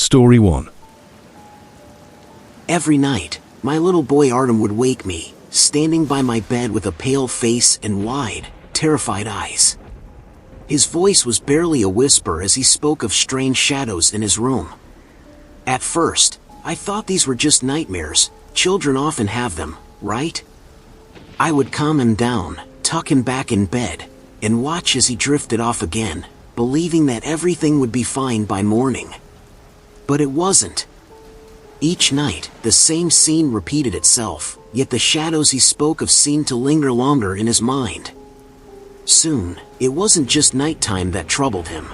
Story 1. Every night, my little boy Artem would wake me, standing by my bed with a pale face and wide, terrified eyes. His voice was barely a whisper as he spoke of strange shadows in his room. At first, I thought these were just nightmares. Children often have them, right? I would calm him down, tuck him back in bed, and watch as he drifted off again, believing that everything would be fine by morning. But it wasn't. Each night, the same scene repeated itself, yet the shadows he spoke of seemed to linger longer in his mind. Soon, it wasn't just nighttime that troubled him.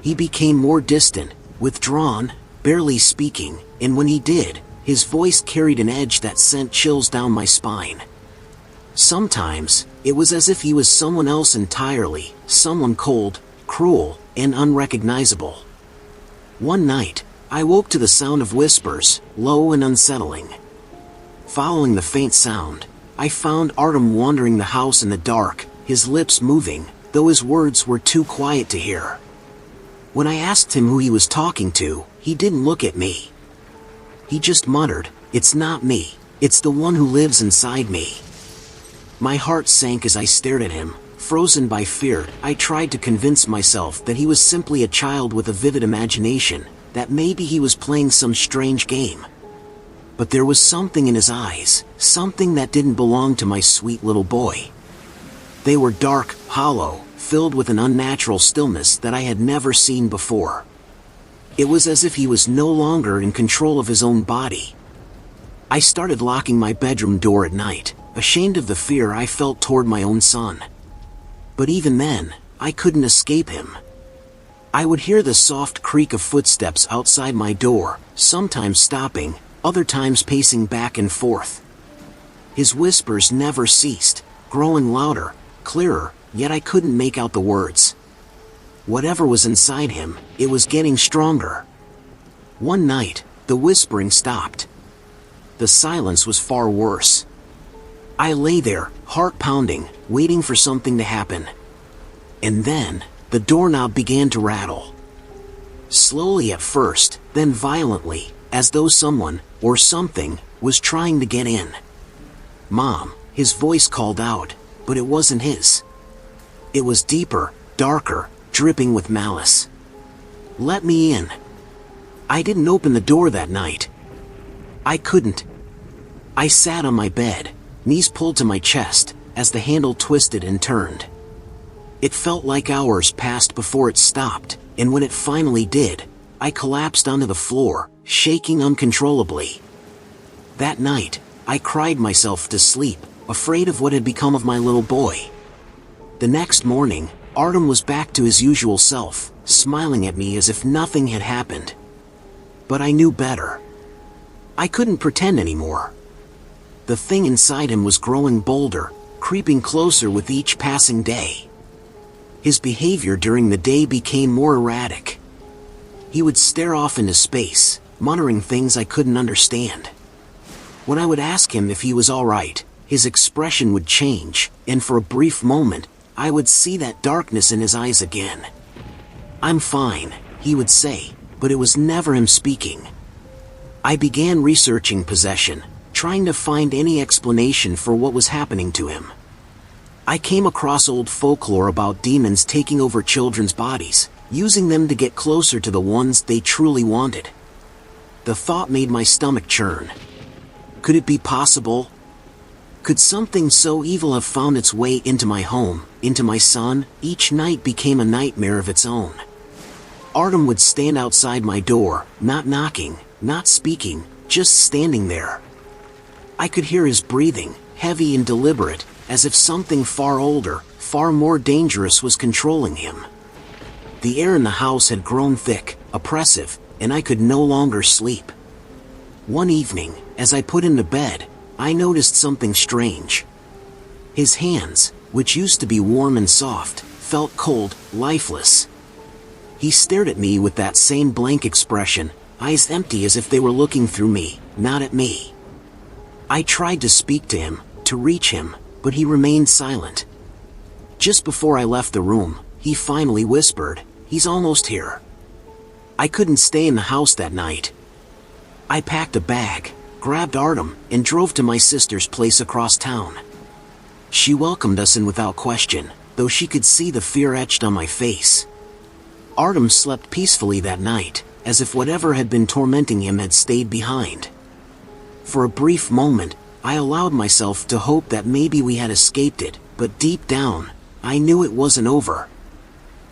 He became more distant, withdrawn, barely speaking, and when he did, his voice carried an edge that sent chills down my spine. Sometimes, it was as if he was someone else entirely, someone cold, cruel, and unrecognizable. One night, I woke to the sound of whispers, low and unsettling. Following the faint sound, I found Artem wandering the house in the dark, his lips moving, though his words were too quiet to hear. When I asked him who he was talking to, he didn't look at me. He just muttered, "It's not me, it's the one who lives inside me." My heart sank as I stared at him, frozen by fear. I tried to convince myself that he was simply a child with a vivid imagination, that maybe he was playing some strange game. But there was something in his eyes, something that didn't belong to my sweet little boy. They were dark, hollow, filled with an unnatural stillness that I had never seen before. It was as if he was no longer in control of his own body. I started locking my bedroom door at night, ashamed of the fear I felt toward my own son. But even then, I couldn't escape him. I would hear the soft creak of footsteps outside my door, sometimes stopping, other times pacing back and forth. His whispers never ceased, growing louder, clearer, yet I couldn't make out the words. Whatever was inside him, it was getting stronger. One night, the whispering stopped. The silence was far worse. I lay there, heart pounding, waiting for something to happen. And then, the doorknob began to rattle. Slowly at first, then violently, as though someone, or something, was trying to get in. "Mom," his voice called out, but it wasn't his. It was deeper, darker, dripping with malice. "Let me in." I didn't open the door that night. I couldn't. I sat on my bed, knees pulled to my chest, as the handle twisted and turned. It felt like hours passed before it stopped, and when it finally did, I collapsed onto the floor, shaking uncontrollably. That night, I cried myself to sleep, afraid of what had become of my little boy. The next morning, Artem was back to his usual self, smiling at me as if nothing had happened. But I knew better. I couldn't pretend anymore. The thing inside him was growing bolder, creeping closer with each passing day. His behavior during the day became more erratic. He would stare off into space, muttering things I couldn't understand. When I would ask him if he was all right, his expression would change, and for a brief moment, I would see that darkness in his eyes again. "I'm fine," he would say, but it was never him speaking. I began researching possession, trying to find any explanation for what was happening to him. I came across old folklore about demons taking over children's bodies, using them to get closer to the ones they truly wanted. The thought made my stomach churn. Could it be possible? Could something so evil have found its way into my home, into my son? Each night became a nightmare of its own. Artem would stand outside my door, not knocking, not speaking, just standing there. I could hear his breathing, heavy and deliberate, as if something far older, far more dangerous was controlling him. The air in the house had grown thick, oppressive, and I could no longer sleep. One evening, as I put him to bed, I noticed something strange. His hands, which used to be warm and soft, felt cold, lifeless. He stared at me with that same blank expression, eyes empty as if they were looking through me, not at me. I tried to speak to him, to reach him, but he remained silent. Just before I left the room, he finally whispered, "He's almost here." I couldn't stay in the house that night. I packed a bag, grabbed Artem, and drove to my sister's place across town. She welcomed us in without question, though she could see the fear etched on my face. Artem slept peacefully that night, as if whatever had been tormenting him had stayed behind. For a brief moment, I allowed myself to hope that maybe we had escaped it, but deep down, I knew it wasn't over.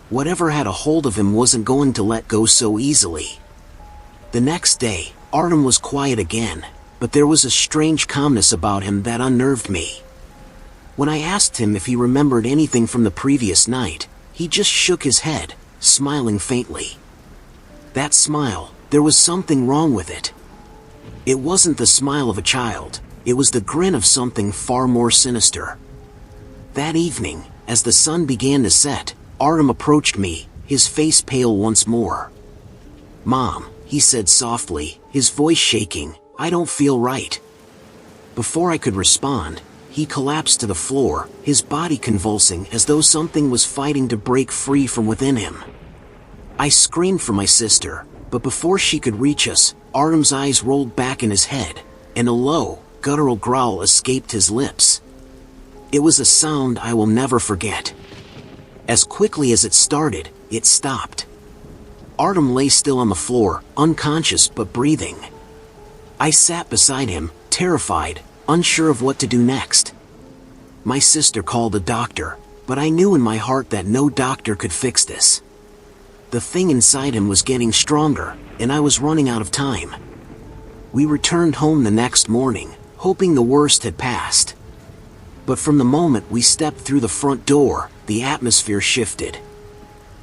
Whatever had a hold of him wasn't going to let go so easily. The next day, Artem was quiet again, but there was a strange calmness about him that unnerved me. When I asked him if he remembered anything from the previous night, he just shook his head, smiling faintly. That smile, there was something wrong with it. It wasn't the smile of a child, it was the grin of something far more sinister. That evening, as the sun began to set, Artem approached me, his face pale once more. "Mom," he said softly, his voice shaking, "I don't feel right." Before I could respond, he collapsed to the floor, his body convulsing as though something was fighting to break free from within him. I screamed for my sister, but before she could reach us, Artem's eyes rolled back in his head, and a low, guttural growl escaped his lips. It was a sound I will never forget. As quickly as it started, it stopped. Artem lay still on the floor, unconscious but breathing. I sat beside him, terrified, unsure of what to do next. My sister called a doctor, but I knew in my heart that no doctor could fix this. The thing inside him was getting stronger, and I was running out of time. We returned home the next morning, hoping the worst had passed. But from the moment we stepped through the front door, the atmosphere shifted.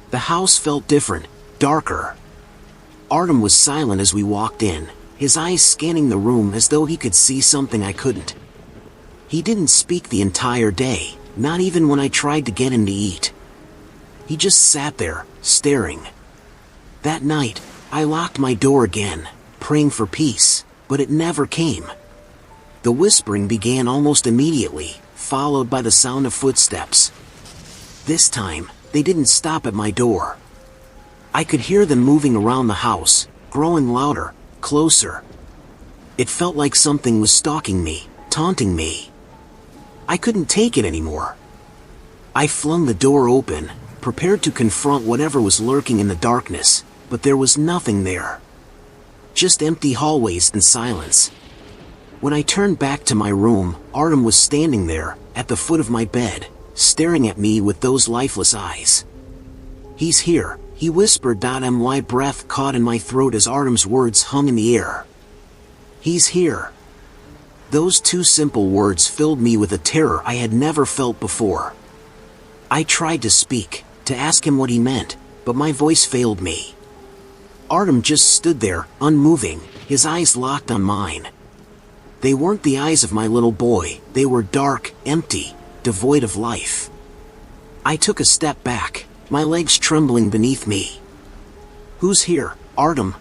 The house felt different, darker. Artem was silent as we walked in, his eyes scanning the room as though he could see something I couldn't. He didn't speak the entire day, not even when I tried to get him to eat. He just sat there, staring. That night, I locked my door again, praying for peace, but it never came. The whispering began almost immediately, followed by the sound of footsteps. This time, they didn't stop at my door. I could hear them moving around the house, growing louder, closer. It felt like something was stalking me, taunting me. I couldn't take it anymore. I flung the door open, prepared to confront whatever was lurking in the darkness, but there was nothing there. Just empty hallways and silence. When I turned back to my room, Artem was standing there, at the foot of my bed, staring at me with those lifeless eyes. "He's here," he whispered. My breath caught in my throat as Artem's words hung in the air. "He's here." Those two simple words filled me with a terror I had never felt before. I tried to speak, to ask him what he meant, but my voice failed me. Artem just stood there, unmoving, his eyes locked on mine. They weren't the eyes of my little boy, they were dark, empty, devoid of life. I took a step back, my legs trembling beneath me. "Who's here, Artem?"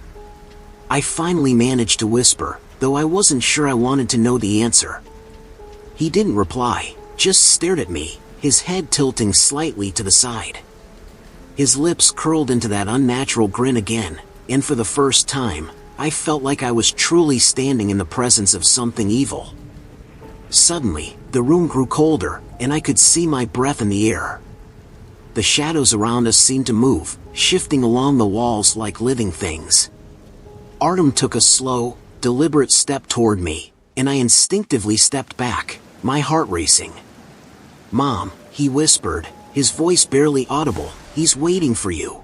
I finally managed to whisper, though I wasn't sure I wanted to know the answer. He didn't reply, just stared at me, his head tilting slightly to the side. His lips curled into that unnatural grin again, and for the first time, I felt like I was truly standing in the presence of something evil. Suddenly, the room grew colder, and I could see my breath in the air. The shadows around us seemed to move, shifting along the walls like living things. Artem took a slow, deliberate step toward me, and I instinctively stepped back, my heart racing. "Mom," he whispered, his voice barely audible, "he's waiting for you."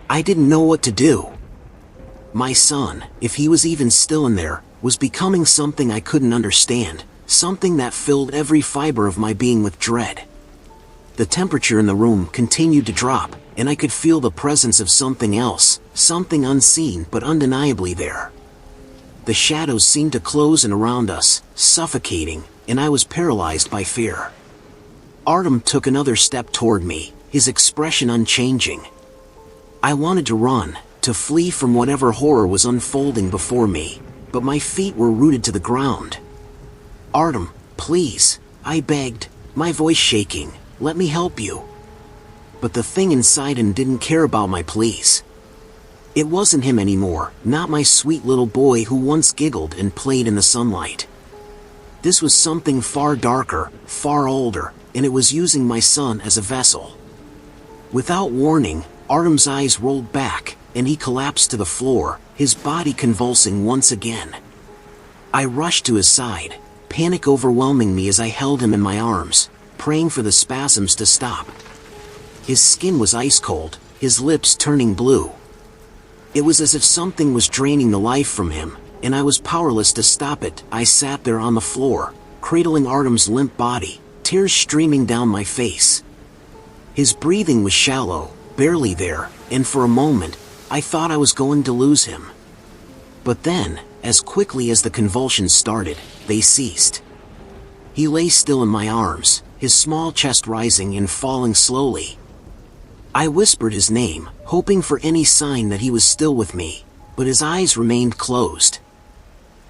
I didn't know what to do. My son, if he was even still in there, was becoming something I couldn't understand, something that filled every fiber of my being with dread. The temperature in the room continued to drop, and I could feel the presence of something else, something unseen but undeniably there. The shadows seemed to close in around us, suffocating, and I was paralyzed by fear. Artem took another step toward me, his expression unchanging. I wanted to run, to flee from whatever horror was unfolding before me, but my feet were rooted to the ground. "Artem, please," I begged, my voice shaking, "let me help you." But the thing inside him didn't care about my pleas. It wasn't him anymore, not my sweet little boy who once giggled and played in the sunlight. This was something far darker, far older, and it was using my son as a vessel. Without warning, Artem's eyes rolled back, and he collapsed to the floor, his body convulsing once again. I rushed to his side, panic overwhelming me as I held him in my arms, praying for the spasms to stop. His skin was ice cold, his lips turning blue. It was as if something was draining the life from him, and I was powerless to stop it. I sat there on the floor, cradling Artem's limp body, tears streaming down my face. His breathing was shallow, barely there, and for a moment, I thought I was going to lose him. But then, as quickly as the convulsions started, they ceased. He lay still in my arms, his small chest rising and falling slowly. I whispered his name, hoping for any sign that he was still with me, but his eyes remained closed.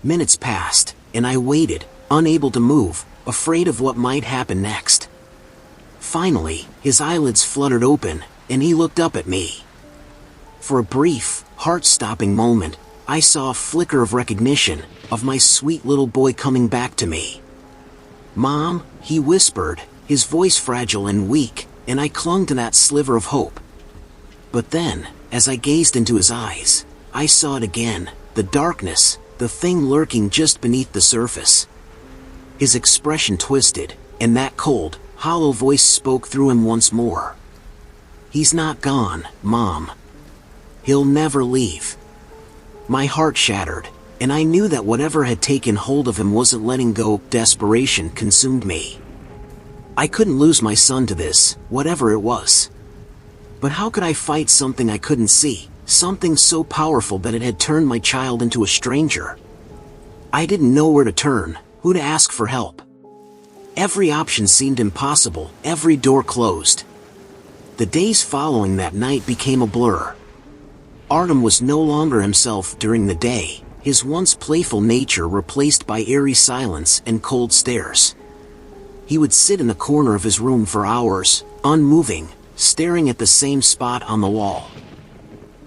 Minutes passed, and I waited, unable to move, afraid of what might happen next. Finally, his eyelids fluttered open, and he looked up at me. For a brief, heart-stopping moment, I saw a flicker of recognition, of my sweet little boy coming back to me. "Mom," he whispered, his voice fragile and weak, and I clung to that sliver of hope. But then, as I gazed into his eyes, I saw it again, the darkness, the thing lurking just beneath the surface. His expression twisted, and that cold, hollow voice spoke through him once more. "He's not gone, Mom. He'll never leave." My heart shattered, and I knew that whatever had taken hold of him wasn't letting go. Desperation consumed me. I couldn't lose my son to this, whatever it was. But how could I fight something I couldn't see, something so powerful that it had turned my child into a stranger? I didn't know where to turn, who to ask for help. Every option seemed impossible, every door closed. The days following that night became a blur. Artem was no longer himself during the day, his once playful nature replaced by eerie silence and cold stares. He would sit in the corner of his room for hours, unmoving, staring at the same spot on the wall.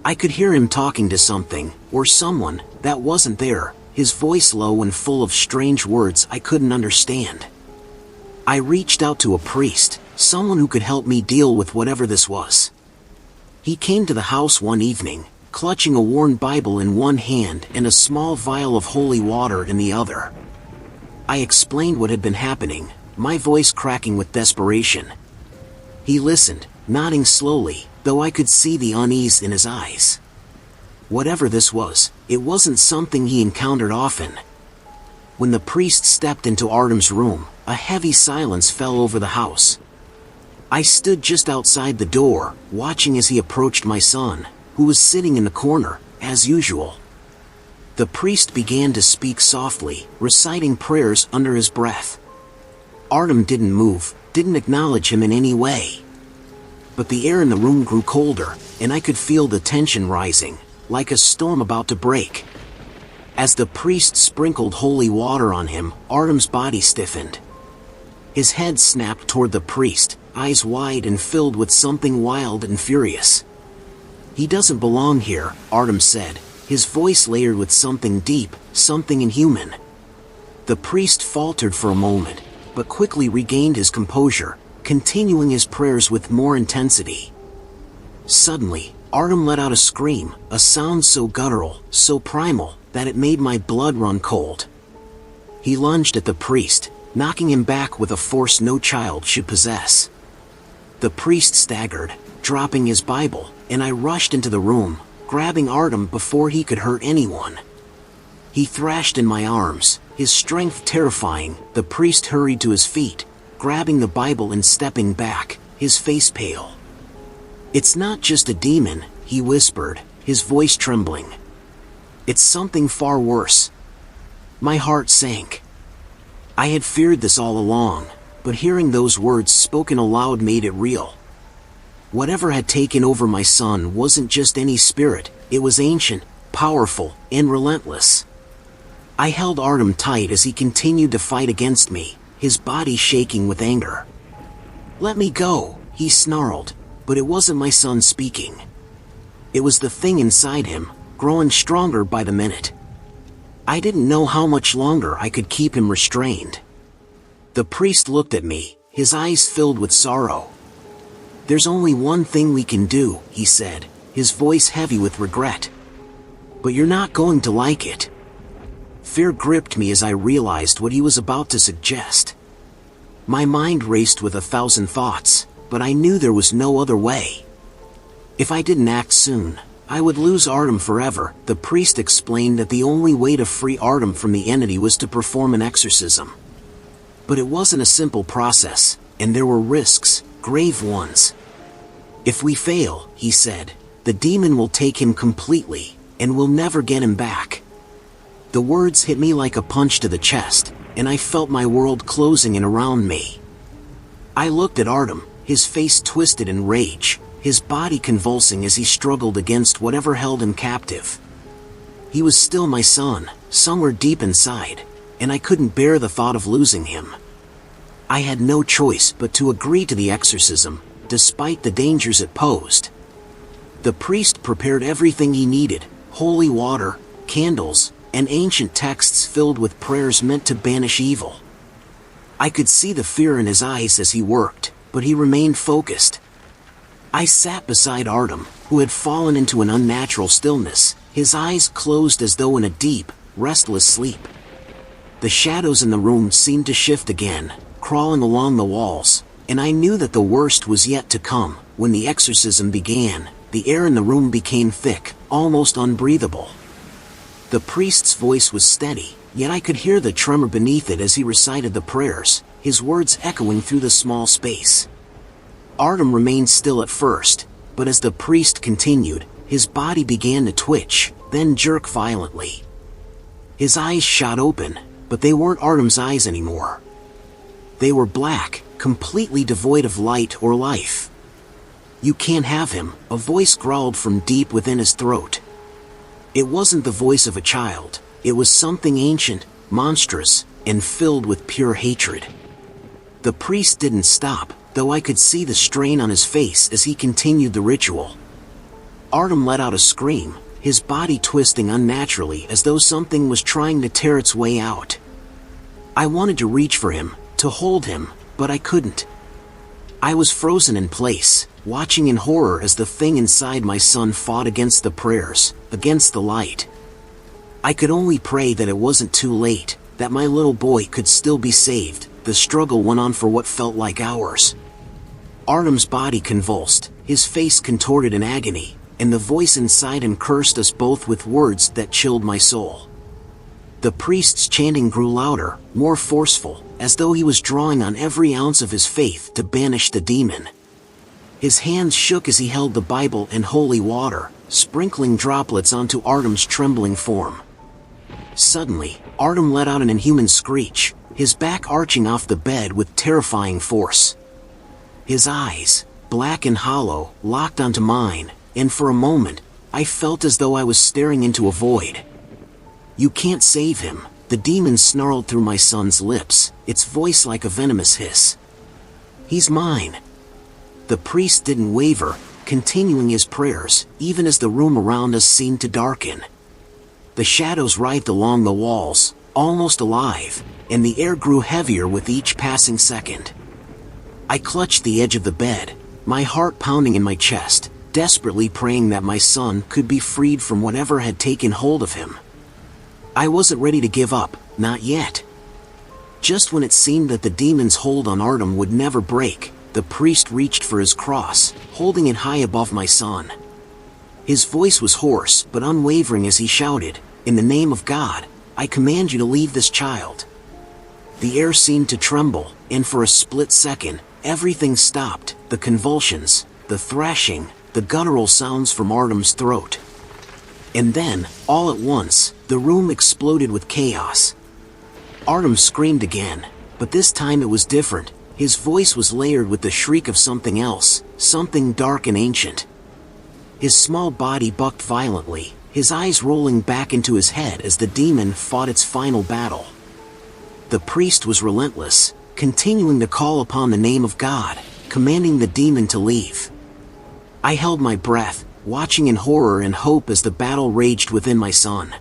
I could hear him talking to something, or someone, that wasn't there, his voice low and full of strange words I couldn't understand. I reached out to a priest, someone who could help me deal with whatever this was. He came to the house one evening, clutching a worn Bible in one hand and a small vial of holy water in the other. I explained what had been happening, my voice cracking with desperation. He listened, nodding slowly, though I could see the unease in his eyes. Whatever this was, it wasn't something he encountered often. When the priest stepped into Artem's room, a heavy silence fell over the house. I stood just outside the door, watching as he approached my son, who was sitting in the corner, as usual. The priest began to speak softly, reciting prayers under his breath. Artem didn't move, didn't acknowledge him in any way. But the air in the room grew colder, and I could feel the tension rising, like a storm about to break. As the priest sprinkled holy water on him, Artem's body stiffened. His head snapped toward the priest, eyes wide and filled with something wild and furious. "He doesn't belong here," Artem said, his voice layered with something deep, something inhuman. The priest faltered for a moment, but quickly regained his composure, continuing his prayers with more intensity. Suddenly, Artem let out a scream, a sound so guttural, so primal, that it made my blood run cold. He lunged at the priest, knocking him back with a force no child should possess. The priest staggered, dropping his Bible, and I rushed into the room, grabbing Artem before he could hurt anyone. He thrashed in my arms, his strength terrifying. The priest hurried to his feet, grabbing the Bible and stepping back, his face pale. "It's not just a demon," he whispered, his voice trembling. "It's something far worse." My heart sank. I had feared this all along, but hearing those words spoken aloud made it real. Whatever had taken over my son wasn't just any spirit, it was ancient, powerful, and relentless. I held Artem tight as he continued to fight against me, his body shaking with anger. "Let me go," he snarled, but it wasn't my son speaking. It was the thing inside him, growing stronger by the minute. I didn't know how much longer I could keep him restrained. The priest looked at me, his eyes filled with sorrow. "There's only one thing we can do," he said, his voice heavy with regret. "But you're not going to like it." Fear gripped me as I realized what he was about to suggest. My mind raced with 1,000 thoughts, but I knew there was no other way. If I didn't act soon, I would lose Artem forever. The priest explained that the only way to free Artem from the entity was to perform an exorcism. But it wasn't a simple process, and there were risks, grave ones. "If we fail," he said, "the demon will take him completely, and we'll never get him back." The words hit me like a punch to the chest, and I felt my world closing in around me. I looked at Artem, his face twisted in rage, his body convulsing as he struggled against whatever held him captive. He was still my son, somewhere deep inside, and I couldn't bear the thought of losing him. I had no choice but to agree to the exorcism, despite the dangers it posed. The priest prepared everything he needed: holy water, candles, and ancient texts filled with prayers meant to banish evil. I could see the fear in his eyes as he worked, but he remained focused. I sat beside Artem, who had fallen into an unnatural stillness, his eyes closed as though in a deep, restless sleep. The shadows in the room seemed to shift again, crawling along the walls, and I knew that the worst was yet to come. When the exorcism began, the air in the room became thick, almost unbreathable. The priest's voice was steady, yet I could hear the tremor beneath it as he recited the prayers, his words echoing through the small space. Artem remained still at first, but as the priest continued, his body began to twitch, then jerk violently. His eyes shot open, but they weren't Artem's eyes anymore. They were black, completely devoid of light or life. "You can't have him," a voice growled from deep within his throat. It wasn't the voice of a child, it was something ancient, monstrous, and filled with pure hatred. The priest didn't stop, though I could see the strain on his face as he continued the ritual. Artem let out a scream, his body twisting unnaturally as though something was trying to tear its way out. I wanted to reach for him, to hold him, but I couldn't. I was frozen in place, watching in horror as the thing inside my son fought against the prayers, against the light. I could only pray that it wasn't too late, that my little boy could still be saved. The struggle went on for what felt like hours. Artem's body convulsed, his face contorted in agony, and the voice inside him cursed us both with words that chilled my soul. The priest's chanting grew louder, more forceful, as though he was drawing on every ounce of his faith to banish the demon. His hands shook as he held the Bible and holy water, sprinkling droplets onto Artem's trembling form. Suddenly, Artem let out an inhuman screech, his back arching off the bed with terrifying force. His eyes, black and hollow, locked onto mine, and for a moment, I felt as though I was staring into a void. "You can't save him," the demon snarled through my son's lips, its voice like a venomous hiss. "He's mine." The priest didn't waver, continuing his prayers, even as the room around us seemed to darken. The shadows writhed along the walls, almost alive, and the air grew heavier with each passing second. I clutched the edge of the bed, my heart pounding in my chest, desperately praying that my son could be freed from whatever had taken hold of him. I wasn't ready to give up, not yet. Just when it seemed that the demon's hold on Artem would never break, the priest reached for his cross, holding it high above my son. His voice was hoarse but unwavering as he shouted, "In the name of God, I command you to leave this child." The air seemed to tremble, and for a split second, everything stopped: the convulsions, the thrashing, the guttural sounds from Artem's throat. And then, all at once, the room exploded with chaos. Artem screamed again, but this time it was different. His voice was layered with the shriek of something else, something dark and ancient. His small body bucked violently, his eyes rolling back into his head as the demon fought its final battle. The priest was relentless, continuing to call upon the name of God, commanding the demon to leave. I held my breath, watching in horror and hope as the battle raged within my son.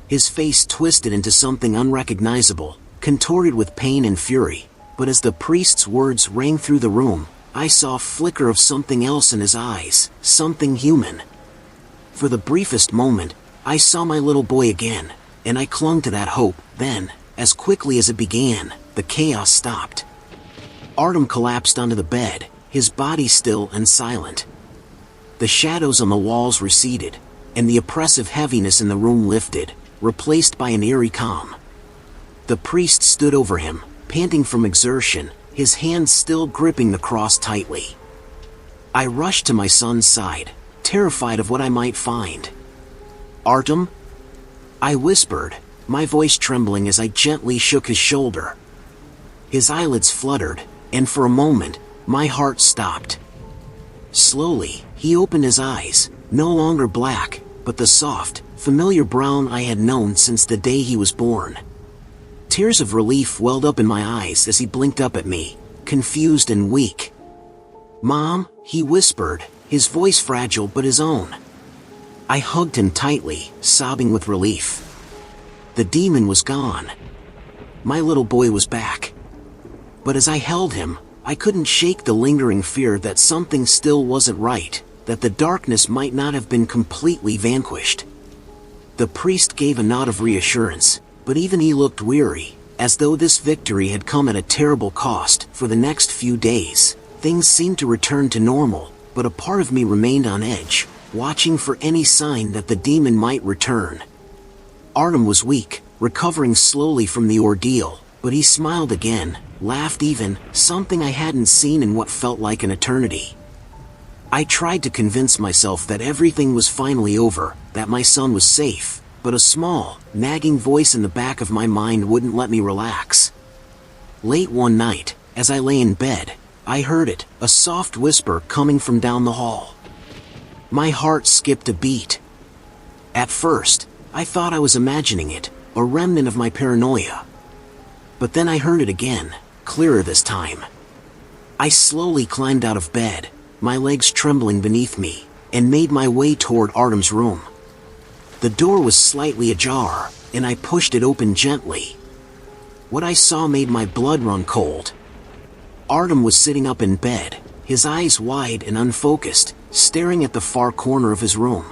His face twisted into something unrecognizable, contorted with pain and fury, but as the priest's words rang through the room, I saw a flicker of something else in his eyes, something human. For the briefest moment, I saw my little boy again, and I clung to that hope. Then, as quickly as it began, the chaos stopped. Artem collapsed onto the bed, his body still and silent. The shadows on the walls receded, and the oppressive heaviness in the room lifted, replaced by an eerie calm. The priest stood over him, panting from exertion, his hands still gripping the cross tightly. I rushed to my son's side, terrified of what I might find. "Artem?" I whispered, my voice trembling as I gently shook his shoulder. His eyelids fluttered, and for a moment, my heart stopped. Slowly, he opened his eyes, no longer black, but the soft, familiar brown I had known since the day he was born. Tears of relief welled up in my eyes as he blinked up at me, confused and weak. "Mom," he whispered, his voice fragile but his own. I hugged him tightly, sobbing with relief. The demon was gone. My little boy was back. But as I held him, I couldn't shake the lingering fear that something still wasn't right, that the darkness might not have been completely vanquished. The priest gave a nod of reassurance, but even he looked weary, as though this victory had come at a terrible cost. For the next few days, things seemed to return to normal, but a part of me remained on edge, watching for any sign that the demon might return. Artem was weak, recovering slowly from the ordeal, but he smiled again, laughed even, something I hadn't seen in what felt like an eternity. I tried to convince myself that everything was finally over, that my son was safe, but a small, nagging voice in the back of my mind wouldn't let me relax. Late one night, as I lay in bed, I heard it, a soft whisper coming from down the hall. My heart skipped a beat. At first, I thought I was imagining it, a remnant of my paranoia. But then I heard it again, clearer this time. I slowly climbed out of bed, my legs trembling beneath me, and made my way toward Artem's room. The door was slightly ajar, and I pushed it open gently. What I saw made my blood run cold. Artem was sitting up in bed, his eyes wide and unfocused, staring at the far corner of his room.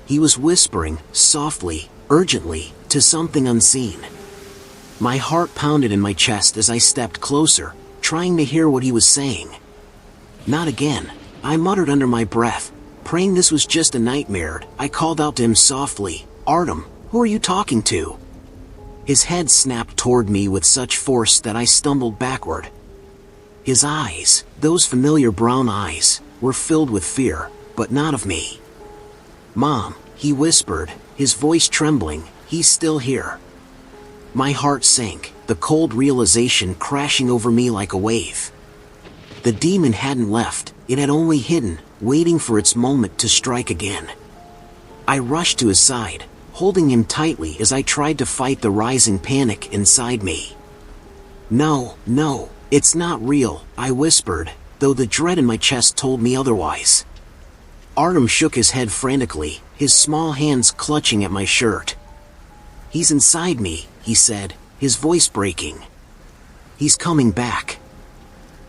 He was whispering, softly, urgently, to something unseen. My heart pounded in my chest as I stepped closer, trying to hear what he was saying. "Not again," I muttered under my breath, praying this was just a nightmare. I called out to him softly, "Artem, who are you talking to?" His head snapped toward me with such force that I stumbled backward. His eyes, those familiar brown eyes, were filled with fear, but not of me. "Mom," he whispered, his voice trembling, "he's still here." My heart sank, the cold realization crashing over me like a wave. The demon hadn't left, it had only hidden, waiting for its moment to strike again. I rushed to his side, holding him tightly as I tried to fight the rising panic inside me. "No, no, it's not real," I whispered, though the dread in my chest told me otherwise. Artem shook his head frantically, his small hands clutching at my shirt. "He's inside me," he said, his voice breaking. "He's coming back."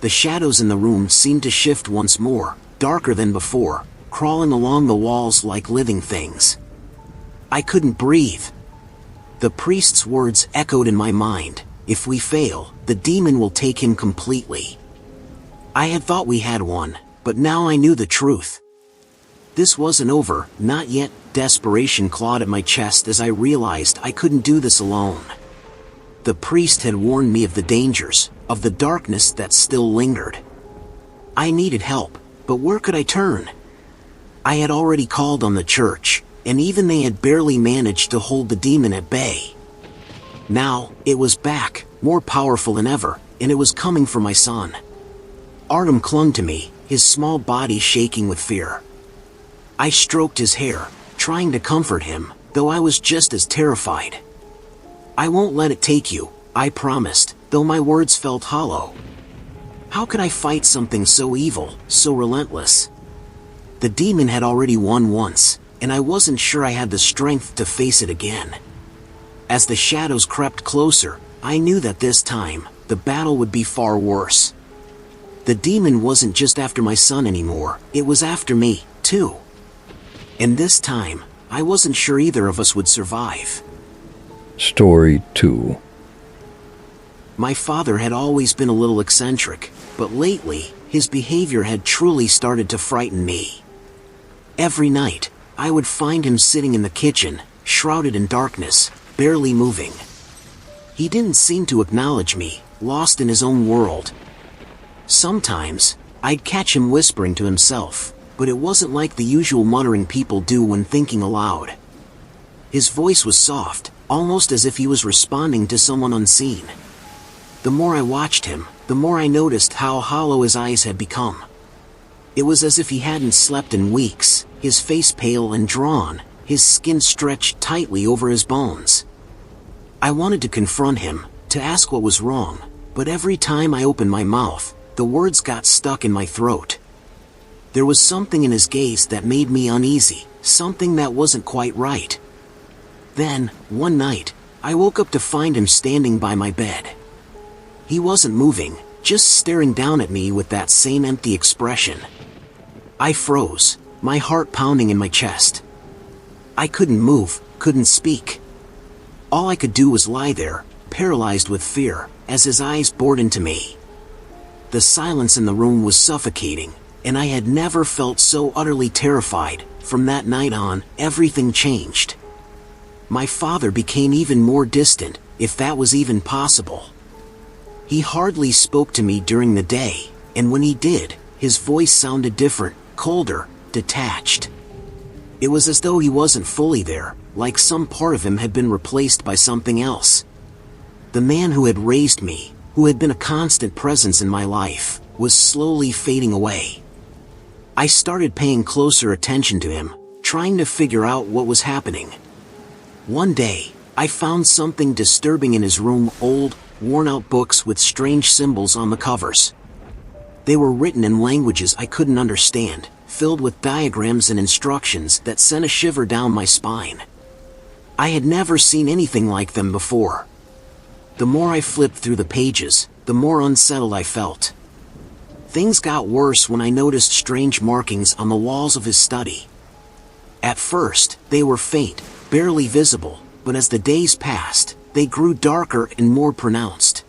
The shadows in the room seemed to shift once more, darker than before, crawling along the walls like living things. I couldn't breathe. The priest's words echoed in my mind, "If we fail, the demon will take him completely." I had thought we had one, but now I knew the truth. This wasn't over, not yet. Desperation clawed at my chest as I realized I couldn't do this alone. The priest had warned me of the dangers, of the darkness that still lingered. I needed help, but where could I turn? I had already called on the church, and even they had barely managed to hold the demon at bay. Now, it was back, more powerful than ever, and it was coming for my son. Artem clung to me, his small body shaking with fear. I stroked his hair, trying to comfort him, though I was just as terrified. "I won't let it take you," I promised, though my words felt hollow. How could I fight something so evil, so relentless? The demon had already won once, and I wasn't sure I had the strength to face it again. As the shadows crept closer, I knew that this time, the battle would be far worse. The demon wasn't just after my son anymore, it was after me, too. And this time, I wasn't sure either of us would survive. Story 2. My father had always been a little eccentric, but lately, his behavior had truly started to frighten me. Every night, I would find him sitting in the kitchen, shrouded in darkness, barely moving. He didn't seem to acknowledge me, lost in his own world. Sometimes, I'd catch him whispering to himself, but it wasn't like the usual muttering people do when thinking aloud. His voice was soft, almost as if he was responding to someone unseen. The more I watched him, the more I noticed how hollow his eyes had become. It was as if he hadn't slept in weeks, his face pale and drawn, his skin stretched tightly over his bones. I wanted to confront him, to ask what was wrong, but every time I opened my mouth, the words got stuck in my throat. There was something in his gaze that made me uneasy, something that wasn't quite right. Then, one night, I woke up to find him standing by my bed. He wasn't moving, just staring down at me with that same empty expression. I froze, my heart pounding in my chest. I couldn't move, couldn't speak. All I could do was lie there, paralyzed with fear, as his eyes bored into me. The silence in the room was suffocating, and I had never felt so utterly terrified. From that night on, everything changed. My father became even more distant, if that was even possible. He hardly spoke to me during the day, and when he did, his voice sounded different, colder, detached. It was as though he wasn't fully there, like some part of him had been replaced by something else. The man who had raised me, who had been a constant presence in my life, was slowly fading away. I started paying closer attention to him, trying to figure out what was happening. One day, I found something disturbing in his room, old, worn-out books with strange symbols on the covers. They were written in languages I couldn't understand, filled with diagrams and instructions that sent a shiver down my spine. I had never seen anything like them before. The more I flipped through the pages, the more unsettled I felt. Things got worse when I noticed strange markings on the walls of his study. At first, they were faint, barely visible, but as the days passed, they grew darker and more pronounced.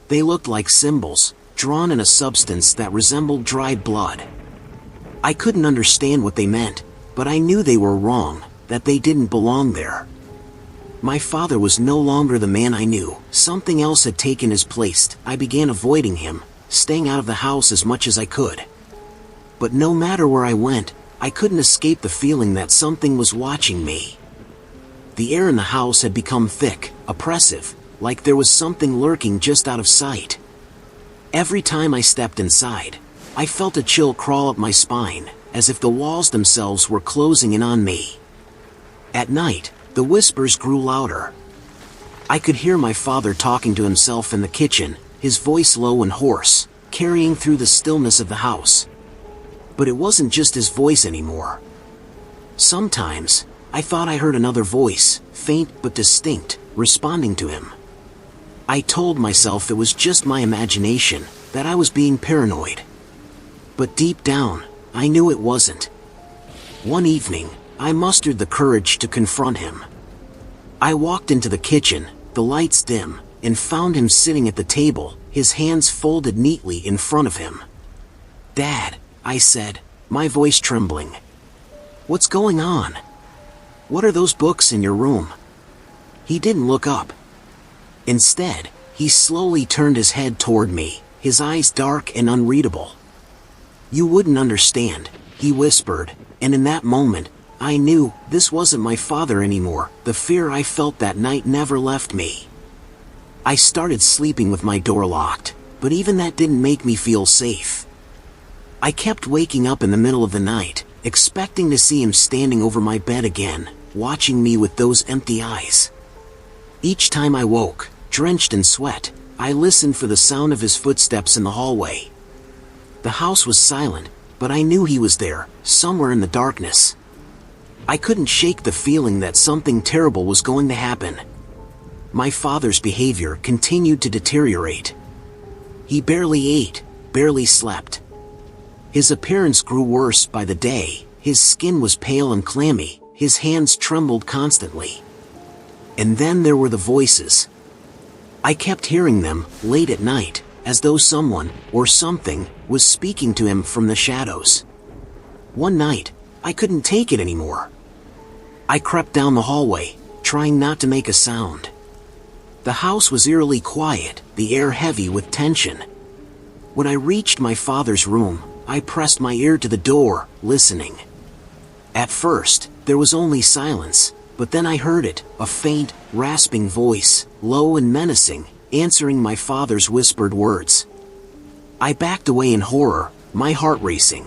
They looked like symbols, drawn in a substance that resembled dried blood. I couldn't understand what they meant, but I knew they were wrong, that they didn't belong there. My father was no longer the man I knew. Something else had taken his place. I began avoiding him, staying out of the house as much as I could. But no matter where I went, I couldn't escape the feeling that something was watching me. The air in the house had become thick, oppressive, like there was something lurking just out of sight. Every time I stepped inside, I felt a chill crawl up my spine, as if the walls themselves were closing in on me. At night, the whispers grew louder. I could hear my father talking to himself in the kitchen, his voice low and hoarse, carrying through the stillness of the house. But it wasn't just his voice anymore. Sometimes, I thought I heard another voice, faint but distinct, responding to him. I told myself it was just my imagination, that I was being paranoid. But deep down, I knew it wasn't. One evening, I mustered the courage to confront him. I walked into the kitchen, the lights dim, and found him sitting at the table, his hands folded neatly in front of him. "Dad," I said, my voice trembling. "What's going on? What are those books in your room?" He didn't look up. Instead, he slowly turned his head toward me, his eyes dark and unreadable. "You wouldn't understand," he whispered, and in that moment, I knew this wasn't my father anymore. The fear I felt that night never left me. I started sleeping with my door locked, but even that didn't make me feel safe. I kept waking up in the middle of the night, expecting to see him standing over my bed again, watching me with those empty eyes. Each time I woke, drenched in sweat, I listened for the sound of his footsteps in the hallway. The house was silent, but I knew he was there, somewhere in the darkness. I couldn't shake the feeling that something terrible was going to happen. My father's behavior continued to deteriorate. He barely ate, barely slept. His appearance grew worse by the day. His skin was pale and clammy, his hands trembled constantly. And then there were the voices. I kept hearing them, late at night, as though someone, or something, was speaking to him from the shadows. One night, I couldn't take it anymore. I crept down the hallway, trying not to make a sound. The house was eerily quiet, the air heavy with tension. When I reached my father's room, I pressed my ear to the door, listening. At first, there was only silence, but then I heard it, a faint, rasping voice, low and menacing, answering my father's whispered words. I backed away in horror, my heart racing.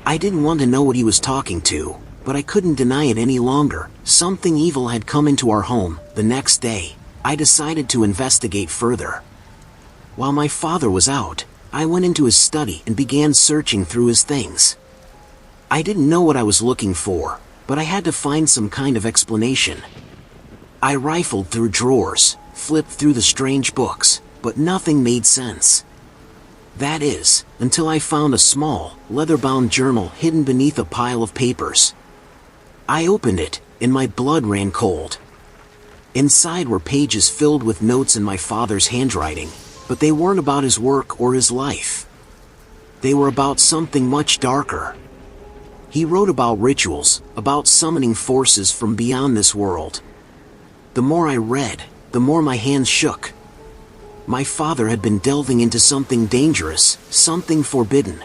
I didn't want to know what he was talking to, but I couldn't deny it any longer. Something evil had come into our home. The next day, I decided to investigate further. While my father was out, I went into his study and began searching through his things. I didn't know what I was looking for, but I had to find some kind of explanation. I rifled through drawers, flipped through the strange books, but nothing made sense. That is, until I found a small, leather-bound journal hidden beneath a pile of papers. I opened it, and my blood ran cold. Inside were pages filled with notes in my father's handwriting, but they weren't about his work or his life. They were about something much darker. He wrote about rituals, about summoning forces from beyond this world. The more I read, the more my hands shook. My father had been delving into something dangerous, something forbidden.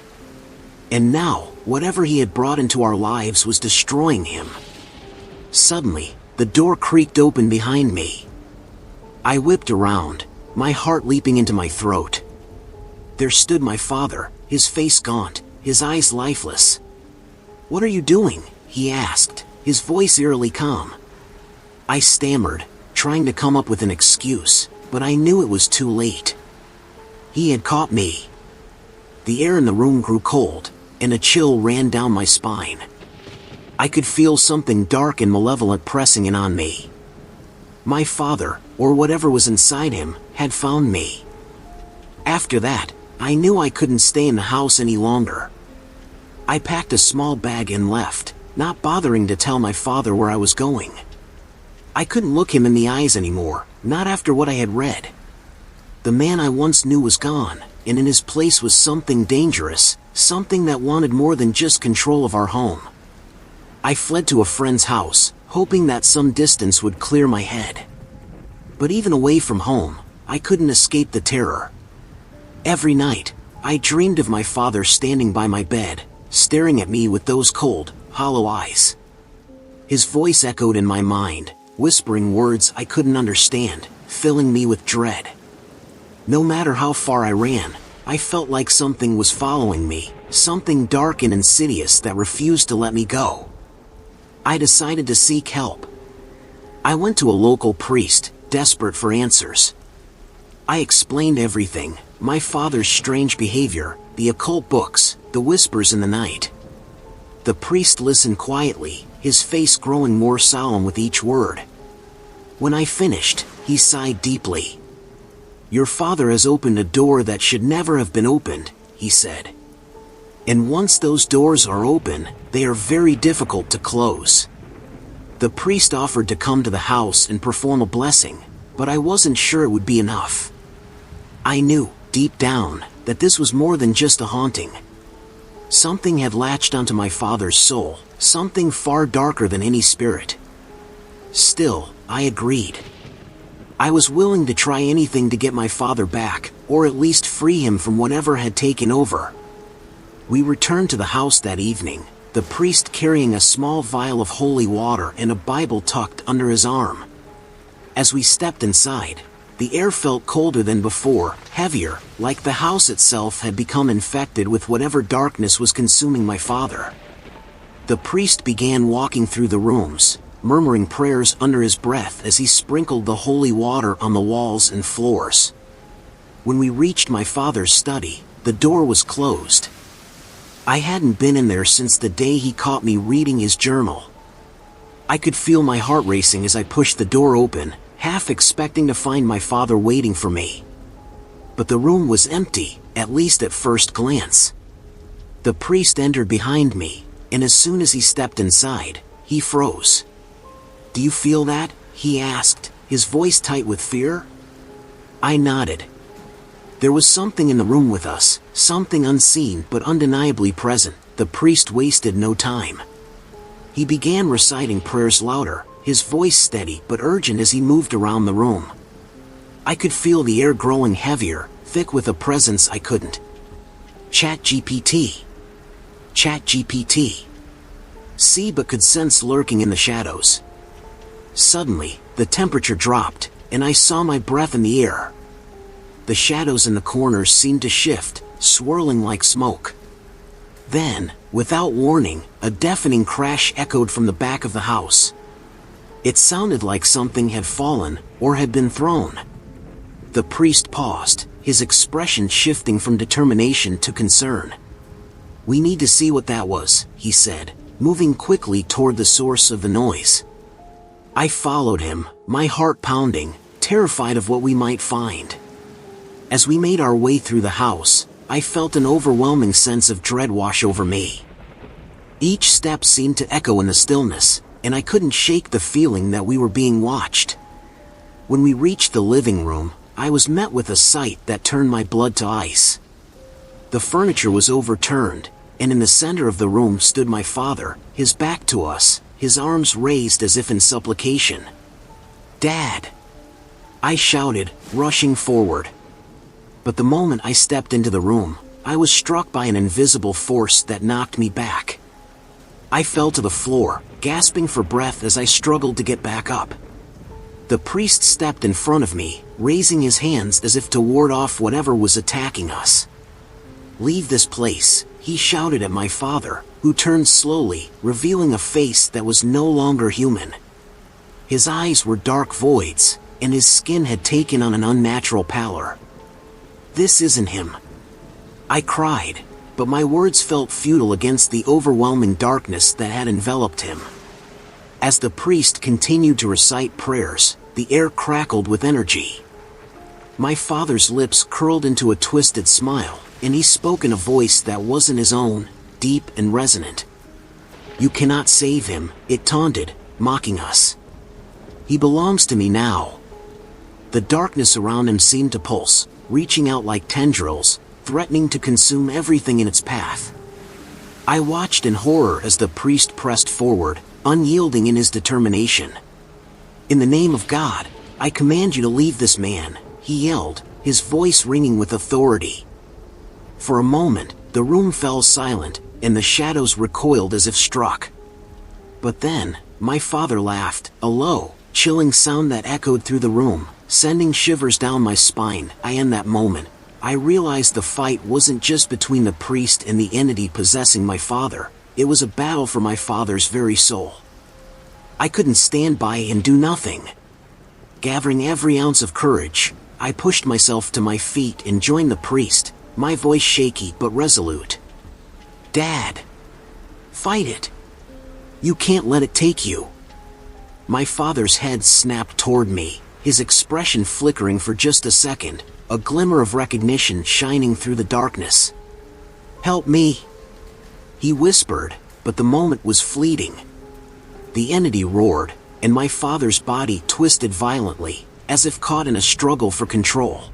And now, whatever he had brought into our lives was destroying him. Suddenly, the door creaked open behind me. I whipped around, my heart leaping into my throat. There stood my father, his face gaunt, his eyes lifeless. "What are you doing?" he asked, his voice eerily calm. I stammered, trying to come up with an excuse, but I knew it was too late. He had caught me. The air in the room grew cold, and a chill ran down my spine. I could feel something dark and malevolent pressing in on me. My father, or whatever was inside him, had found me. After that, I knew I couldn't stay in the house any longer. I packed a small bag and left, not bothering to tell my father where I was going. I couldn't look him in the eyes anymore, not after what I had read. The man I once knew was gone, and in his place was something dangerous, something that wanted more than just control of our home. I fled to a friend's house, hoping that some distance would clear my head. But even away from home, I couldn't escape the terror. Every night, I dreamed of my father standing by my bed, staring at me with those cold, hollow eyes. His voice echoed in my mind, whispering words I couldn't understand, filling me with dread. No matter how far I ran, I felt like something was following me, something dark and insidious that refused to let me go. I decided to seek help. I went to a local priest, desperate for answers. I explained everything, my father's strange behavior, the occult books, the whispers in the night. The priest listened quietly, his face growing more solemn with each word. When I finished, he sighed deeply. "Your father has opened a door that should never have been opened," he said. "And once those doors are open, they are very difficult to close." The priest offered to come to the house and perform a blessing, but I wasn't sure it would be enough. I knew, deep down, that this was more than just a haunting. Something had latched onto my father's soul, something far darker than any spirit. Still, I agreed. I was willing to try anything to get my father back, or at least free him from whatever had taken over. We returned to the house that evening, the priest carrying a small vial of holy water and a Bible tucked under his arm. As we stepped inside, the air felt colder than before, heavier, like the house itself had become infected with whatever darkness was consuming my father. The priest began walking through the rooms, murmuring prayers under his breath as he sprinkled the holy water on the walls and floors. When we reached my father's study, the door was closed. I hadn't been in there since the day he caught me reading his journal. I could feel my heart racing as I pushed the door open, half expecting to find my father waiting for me. But the room was empty, at least at first glance. The priest entered behind me, and as soon as he stepped inside, he froze. "Do you feel that?" he asked, his voice tight with fear. I nodded. There was something in the room with us, something unseen but undeniably present. The priest wasted no time. He began reciting prayers louder, his voice steady but urgent as he moved around the room. I could feel the air growing heavier, thick with a presence I couldn't. ChatGPT. ChatGPT. See but could sense lurking in the shadows. Suddenly, the temperature dropped, and I saw my breath in the air. The shadows in the corners seemed to shift, swirling like smoke. Then, without warning, a deafening crash echoed from the back of the house. It sounded like something had fallen, or had been thrown. The priest paused, his expression shifting from determination to concern. "We need to see what that was," he said, moving quickly toward the source of the noise. I followed him, my heart pounding, terrified of what we might find. As we made our way through the house, I felt an overwhelming sense of dread wash over me. Each step seemed to echo in the stillness, and I couldn't shake the feeling that we were being watched. When we reached the living room, I was met with a sight that turned my blood to ice. The furniture was overturned, and in the center of the room stood my father, his back to us, his arms raised as if in supplication. "Dad!" I shouted, rushing forward. But the moment I stepped into the room, I was struck by an invisible force that knocked me back. I fell to the floor, gasping for breath as I struggled to get back up. The priest stepped in front of me, raising his hands as if to ward off whatever was attacking us. "Leave this place," he shouted at my father, who turned slowly, revealing a face that was no longer human. His eyes were dark voids, and his skin had taken on an unnatural pallor. "This isn't him," I cried, but my words felt futile against the overwhelming darkness that had enveloped him. As the priest continued to recite prayers, the air crackled with energy. My father's lips curled into a twisted smile, and he spoke in a voice that wasn't his own, deep and resonant. "You cannot save him," it taunted, mocking us. "He belongs to me now." The darkness around him seemed to pulse, reaching out like tendrils, threatening to consume everything in its path. I watched in horror as the priest pressed forward, unyielding in his determination. "In the name of God, I command you to leave this man," he yelled, his voice ringing with authority. For a moment, the room fell silent, and the shadows recoiled as if struck. But then, my father laughed, a low, chilling sound that echoed through the room, sending shivers down my spine. In that moment, I realized the fight wasn't just between the priest and the entity possessing my father, it was a battle for my father's very soul. I couldn't stand by and do nothing. Gathering every ounce of courage, I pushed myself to my feet and joined the priest, my voice shaky but resolute. "Dad! Fight it! You can't let it take you!" My father's head snapped toward me, his expression flickering for just a second, a glimmer of recognition shining through the darkness. "Help me!" he whispered, but the moment was fleeting. The entity roared, and my father's body twisted violently, as if caught in a struggle for control.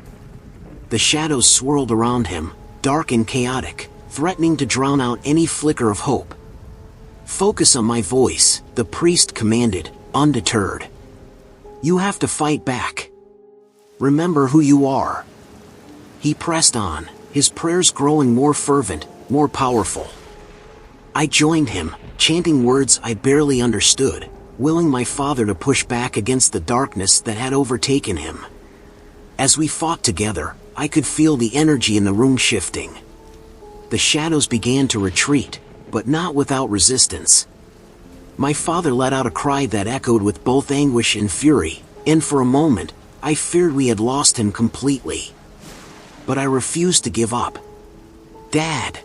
The shadows swirled around him, dark and chaotic, threatening to drown out any flicker of hope. "Focus on my voice," the priest commanded, undeterred. "You have to fight back. Remember who you are." He pressed on, his prayers growing more fervent, more powerful. I joined him, chanting words I barely understood, willing my father to push back against the darkness that had overtaken him. As we fought together, I could feel the energy in the room shifting. The shadows began to retreat, but not without resistance. My father let out a cry that echoed with both anguish and fury, and for a moment, I feared we had lost him completely. But I refused to give up. "Dad!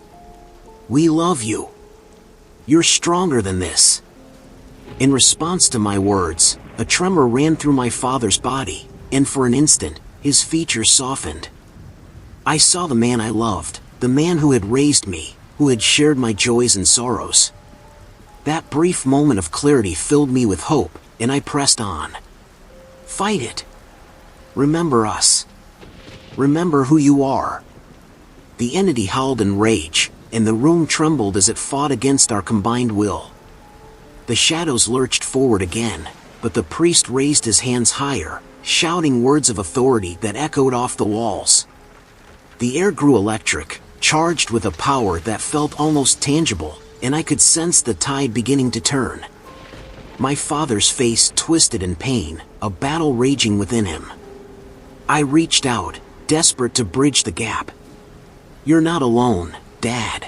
We love you. You're stronger than this." In response to my words, a tremor ran through my father's body, and for an instant, his features softened. I saw the man I loved, the man who had raised me, who had shared my joys and sorrows. That brief moment of clarity filled me with hope, and I pressed on. "Fight it. Remember us. Remember who you are." The entity howled in rage, and the room trembled as it fought against our combined will. The shadows lurched forward again, but the priest raised his hands higher, shouting words of authority that echoed off the walls. The air grew electric, charged with a power that felt almost tangible, and I could sense the tide beginning to turn. My father's face twisted in pain, a battle raging within him. I reached out, desperate to bridge the gap. "You're not alone, Dad.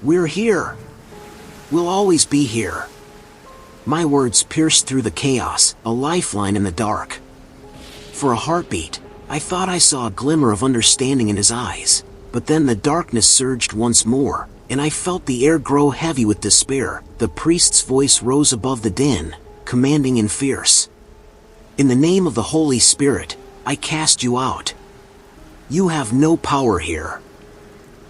We're here. We'll always be here." My words pierced through the chaos, a lifeline in the dark. For a heartbeat, I thought I saw a glimmer of understanding in his eyes, but then the darkness surged once more, and I felt the air grow heavy with despair. The priest's voice rose above the din, commanding and fierce. "In the name of the Holy Spirit, I cast you out. You have no power here."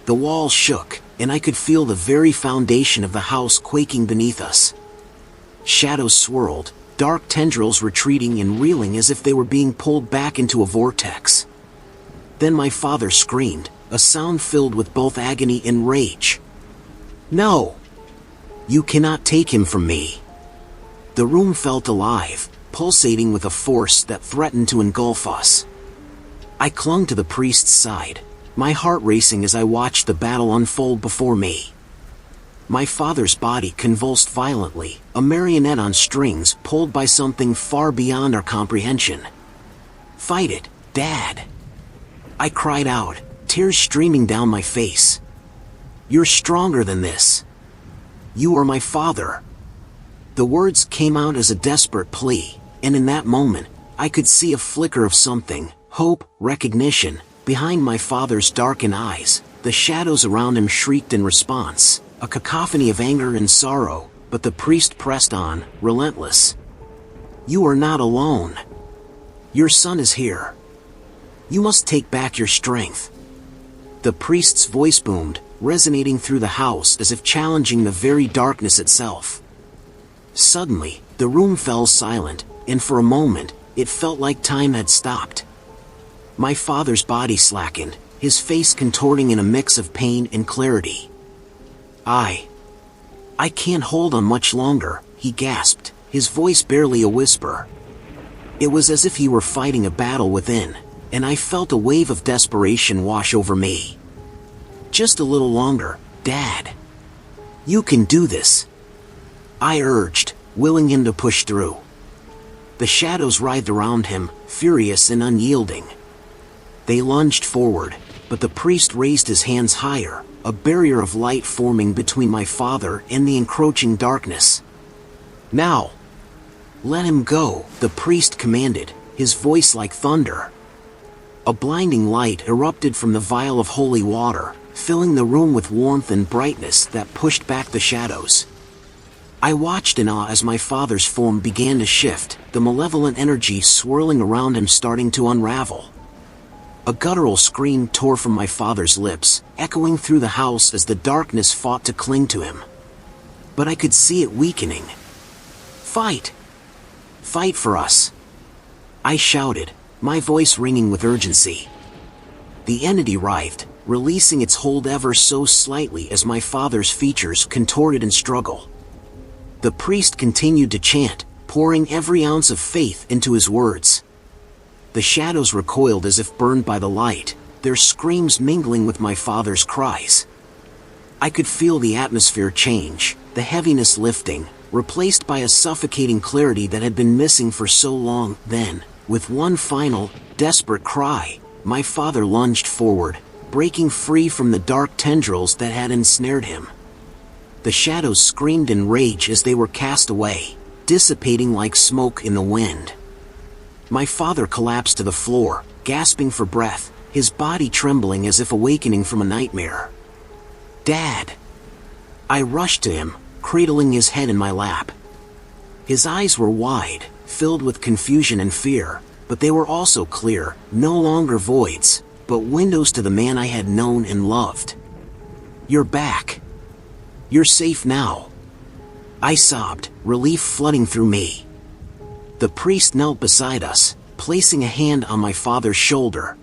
The walls shook, and I could feel the very foundation of the house quaking beneath us. Shadows swirled, dark tendrils retreating and reeling as if they were being pulled back into a vortex. Then my father screamed, a sound filled with both agony and rage. "No! You cannot take him from me." The room felt alive, pulsating with a force that threatened to engulf us. I clung to the priest's side, my heart racing as I watched the battle unfold before me. My father's body convulsed violently, a marionette on strings pulled by something far beyond our comprehension. "Fight it, Dad!" I cried out, tears streaming down my face. "You're stronger than this. You are my father." The words came out as a desperate plea, and in that moment, I could see a flicker of something, hope, recognition, behind my father's darkened eyes. The shadows around him shrieked in response, a cacophony of anger and sorrow, but the priest pressed on, relentless. "You are not alone. Your son is here. You must take back your strength." The priest's voice boomed, resonating through the house as if challenging the very darkness itself. Suddenly, the room fell silent, and for a moment, it felt like time had stopped. My father's body slackened, his face contorting in a mix of pain and clarity. I can't hold on much longer," he gasped, his voice barely a whisper. It was as if he were fighting a battle within, and I felt a wave of desperation wash over me. "Just a little longer, Dad. You can do this," I urged, willing him to push through. The shadows writhed around him, furious and unyielding. They lunged forward, but the priest raised his hands higher, a barrier of light forming between my father and the encroaching darkness. "Now! Let him go," the priest commanded, his voice like thunder. A blinding light erupted from the vial of holy water, filling the room with warmth and brightness that pushed back the shadows. I watched in awe as my father's form began to shift, the malevolent energy swirling around him starting to unravel. A guttural scream tore from my father's lips, echoing through the house as the darkness fought to cling to him. But I could see it weakening. "Fight! Fight for us!" I shouted, my voice ringing with urgency. The entity writhed, releasing its hold ever so slightly as my father's features contorted in struggle. The priest continued to chant, pouring every ounce of faith into his words. The shadows recoiled as if burned by the light, their screams mingling with my father's cries. I could feel the atmosphere change, the heaviness lifting, replaced by a suffocating clarity that had been missing for so long. Then, with one final, desperate cry, my father lunged forward, breaking free from the dark tendrils that had ensnared him. The shadows screamed in rage as they were cast away, dissipating like smoke in the wind. My father collapsed to the floor, gasping for breath, his body trembling as if awakening from a nightmare. "Dad, I rushed to him, cradling his head in my lap. His eyes were wide, filled with confusion and fear, but they were also clear, no longer voids, but windows to the man I had known and loved. "You're back. You're safe now," I sobbed, relief flooding through me. The priest knelt beside us, placing a hand on my father's shoulder.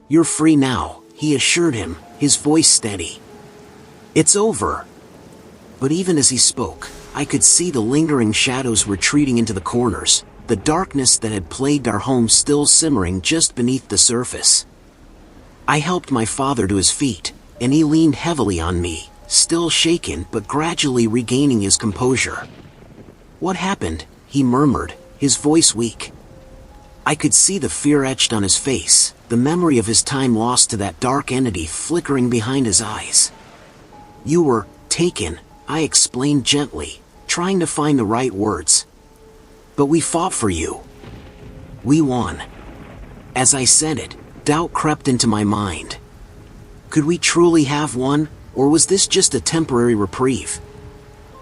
"You're free now," he assured him, his voice steady. "It's over." But even as he spoke, I could see the lingering shadows retreating into the corners, the darkness that had plagued our home still simmering just beneath the surface. I helped my father to his feet, and he leaned heavily on me, still shaken but gradually regaining his composure. "What happened?" he murmured, his voice weak. I could see the fear etched on his face, the memory of his time lost to that dark entity flickering behind his eyes. "You were taken," I explained gently, trying to find the right words. "But we fought for you. We won." As I said it, doubt crept into my mind. Could we truly have won, or was this just a temporary reprieve?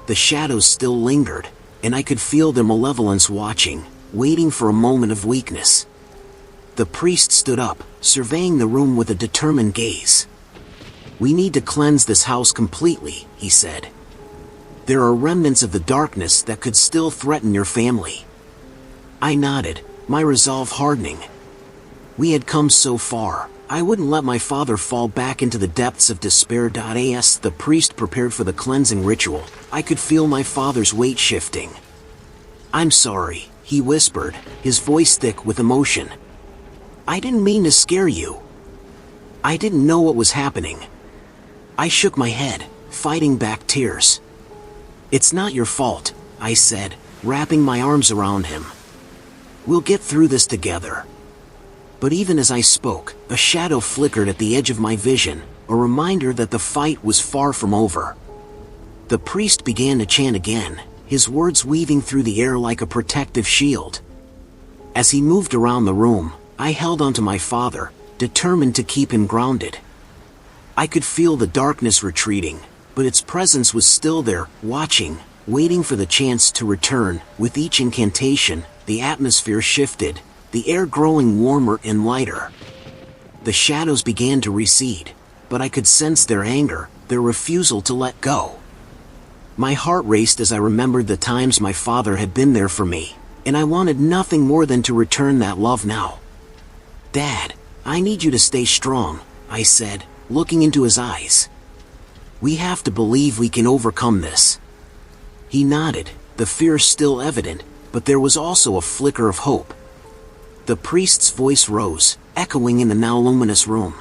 The shadows still lingered, and I could feel their malevolence watching, waiting for a moment of weakness. The priest stood up, surveying the room with a determined gaze. "We need to cleanse this house completely," he said. "There are remnants of the darkness that could still threaten your family." I nodded, my resolve hardening. We had come so far, I wouldn't let my father fall back into the depths of despair. As the priest prepared for the cleansing ritual, I could feel my father's weight shifting. "I'm sorry," he whispered, his voice thick with emotion. "I didn't mean to scare you. I didn't know what was happening." I shook my head, fighting back tears. "It's not your fault," I said, wrapping my arms around him. "We'll get through this together." But even as I spoke, a shadow flickered at the edge of my vision, a reminder that the fight was far from over. The priest began to chant again, his words weaving through the air like a protective shield. As he moved around the room, I held onto my father, determined to keep him grounded. I could feel the darkness retreating, but its presence was still there, watching, waiting for the chance to return. With each incantation, the atmosphere shifted, the air growing warmer and lighter. The shadows began to recede, but I could sense their anger, their refusal to let go. My heart raced as I remembered the times my father had been there for me, and I wanted nothing more than to return that love now. "Dad, I need you to stay strong," I said, looking into his eyes. "We have to believe we can overcome this." He nodded, the fear still evident, but there was also a flicker of hope. The priest's voice rose, echoing in the now luminous room.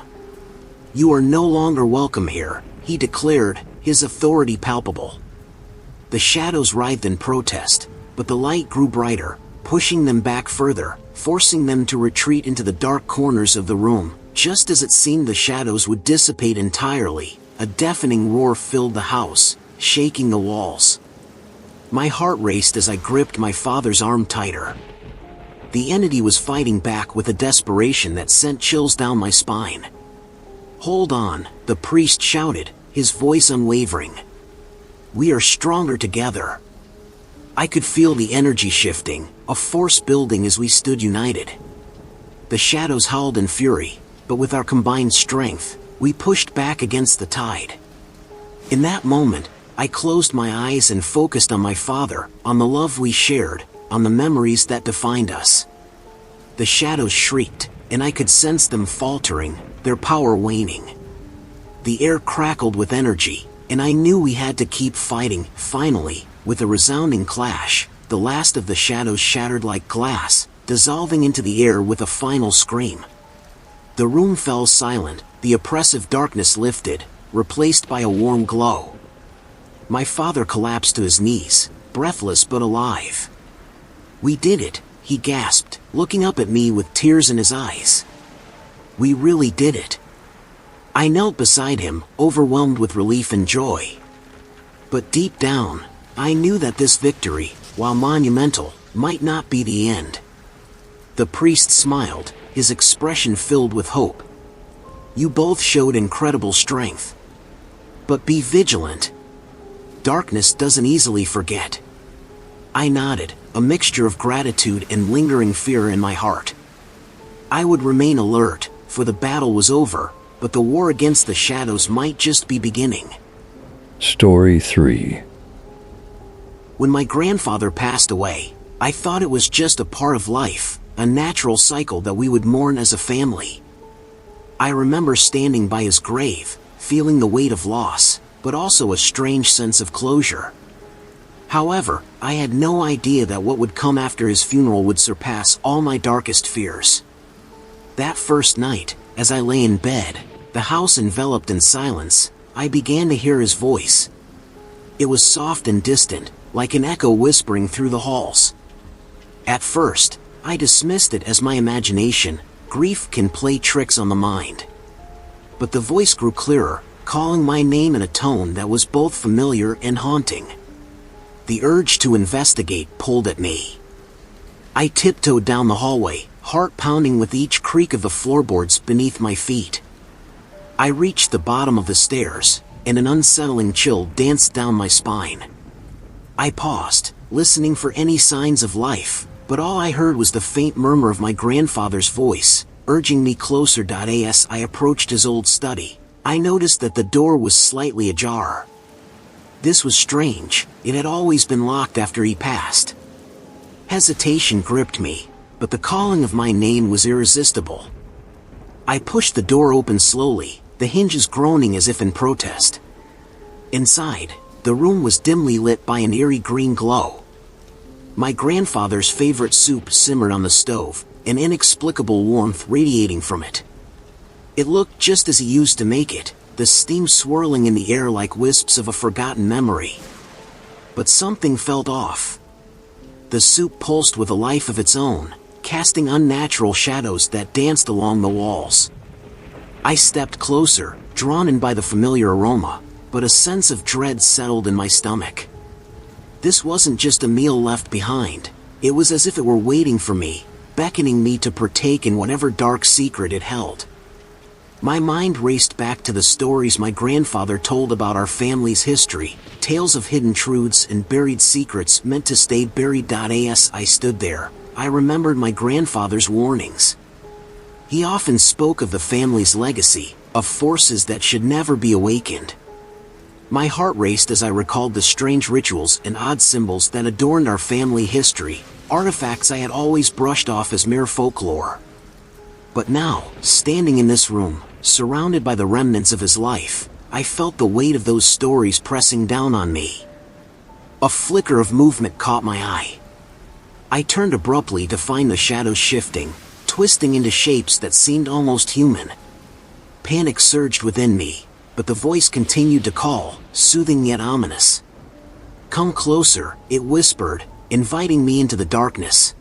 "You are no longer welcome here," he declared, his authority palpable. The shadows writhed in protest, but the light grew brighter, pushing them back further, forcing them to retreat into the dark corners of the room. Just as it seemed the shadows would dissipate entirely, a deafening roar filled the house, shaking the walls. My heart raced as I gripped my father's arm tighter. The entity was fighting back with a desperation that sent chills down my spine. "Hold on," the priest shouted, his voice unwavering. "We are stronger together." I could feel the energy shifting, a force building as we stood united. The shadows howled in fury, but with our combined strength, we pushed back against the tide. In that moment, I closed my eyes and focused on my father, on the love we shared, on the memories that defined us. The shadows shrieked, and I could sense them faltering, their power waning. The air crackled with energy, and I knew we had to keep fighting. Finally, with a resounding clash, the last of the shadows shattered like glass, dissolving into the air with a final scream. The room fell silent, the oppressive darkness lifted, replaced by a warm glow. My father collapsed to his knees, breathless but alive. "We did it," he gasped, looking up at me with tears in his eyes. "We really did it." I knelt beside him, overwhelmed with relief and joy. But deep down, I knew that this victory, while monumental, might not be the end. The priest smiled, his expression filled with hope. "You both showed incredible strength. But be vigilant. Darkness doesn't easily forget. I nodded, a mixture of gratitude and lingering fear in my heart. I would remain alert, for the battle was over, but the war against the shadows might just be beginning. Story 3. When my grandfather passed away, I thought it was just a part of life, a natural cycle that we would mourn as a family. I remember standing by his grave, feeling the weight of loss, but also a strange sense of closure. However, I had no idea that what would come after his funeral would surpass all my darkest fears. That first night, as I lay in bed, the house enveloped in silence, I began to hear his voice. It was soft and distant, like an echo whispering through the halls. At first, I dismissed it as my imagination. Grief can play tricks on the mind. But the voice grew clearer, calling my name in a tone that was both familiar and haunting. The urge to investigate pulled at me. I tiptoed down the hallway, heart pounding with each creak of the floorboards beneath my feet. I reached the bottom of the stairs, and an unsettling chill danced down my spine. I paused, listening for any signs of life, but all I heard was the faint murmur of my grandfather's voice, urging me closer. As I approached his old study, I noticed that the door was slightly ajar. This was strange, it had always been locked after he passed. Hesitation gripped me, but the calling of my name was irresistible. I pushed the door open slowly, the hinges groaning as if in protest. Inside, the room was dimly lit by an eerie green glow. My grandfather's favorite soup simmered on the stove, an inexplicable warmth radiating from it. It looked just as he used to make it, the steam swirling in the air like wisps of a forgotten memory. But something felt off. The soup pulsed with a life of its own, casting unnatural shadows that danced along the walls. I stepped closer, drawn in by the familiar aroma, but a sense of dread settled in my stomach. This wasn't just a meal left behind, it was as if it were waiting for me, beckoning me to partake in whatever dark secret it held. My mind raced back to the stories my grandfather told about our family's history, tales of hidden truths and buried secrets meant to stay buried. As I stood there, I remembered my grandfather's warnings. He often spoke of the family's legacy, of forces that should never be awakened. My heart raced as I recalled the strange rituals and odd symbols that adorned our family history, artifacts I had always brushed off as mere folklore. But now, standing in this room, surrounded by the remnants of his life, I felt the weight of those stories pressing down on me. A flicker of movement caught my eye. I turned abruptly to find the shadows shifting, twisting into shapes that seemed almost human. Panic surged within me, but the voice continued to call, soothing yet ominous. "Come closer," it whispered, inviting me into the darkness.